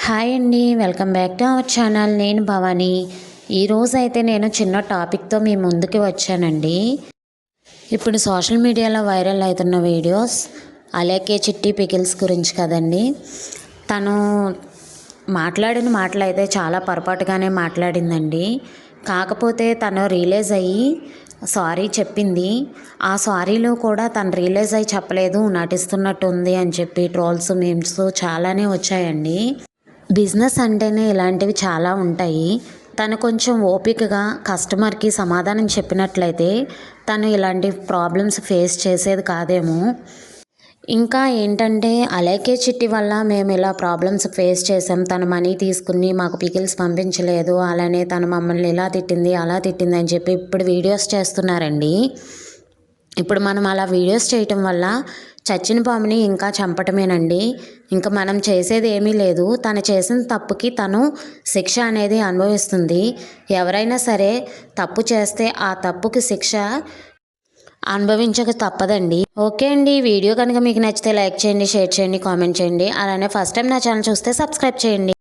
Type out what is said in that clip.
Hi అండి, welcome back to our channel. నేను భవాని. ఈరోజు అయితే నేను చిన్న టాపిక్తో మీ ముందుకి వచ్చానండి. ఇప్పుడు సోషల్ మీడియాలో వైరల్ అవుతున్న వీడియోస్ అలేకే చిట్టి పికిల్స్ గురించి కదండి. తను మాట్లాడిన మాటలు అయితే చాలా పొరపాటుగానే మాట్లాడిందండి. కాకపోతే తను రియలైజ్ అయ్యి సారీ చెప్పింది. ఆ సారీలో కూడా తను రియలైజ్ అయ్యి చెప్పలేదు, నటిస్తున్నట్టు ఉంది అని చెప్పి ట్రోల్స్ మీమ్స్ చాలానే వచ్చాయండి. బిజినెస్ అంటేనే ఇలాంటివి చాలా ఉంటాయి. తను కొంచెం ఓపికగా కస్టమర్కి సమాధానం చెప్పినట్లయితే తను ఇలాంటి ప్రాబ్లమ్స్ ఫేస్ చేసేది కాదేమో. ఇంకా ఏంటంటే అలేకే చిట్టి వల్ల మేము ఇలా ప్రాబ్లమ్స్ ఫేస్ చేసాం. తను మనీ తీసుకుని మాకు పికిల్స్ పంపించలేదు, అలానే తను మమ్మల్ని ఇలా తిట్టింది అలా తిట్టింది అని చెప్పి ఇప్పుడు వీడియోస్ చేస్తున్నారండి. ఇప్పుడు మనం అలా వీడియోస్ చేయటం వల్ల చచ్చిన పాముని ఇంకా చంపటమేనండి. ఇంకా మనం చేసేది ఏమీ లేదు. తను చేసిన తప్పుకి తను శిక్ష అనేది అనుభవిస్తుంది. ఎవరైనా సరే తప్పు చేస్తే ఆ తప్పుకి శిక్ష అనుభవించక తప్పదండి. ఓకే అండి, వీడియో కనుక మీకు నచ్చితే లైక్ చేయండి, షేర్ చేయండి, కామెంట్ చేయండి. అలానే ఫస్ట్ టైం నా ఛానల్ చూస్తే సబ్స్క్రైబ్ చేయండి.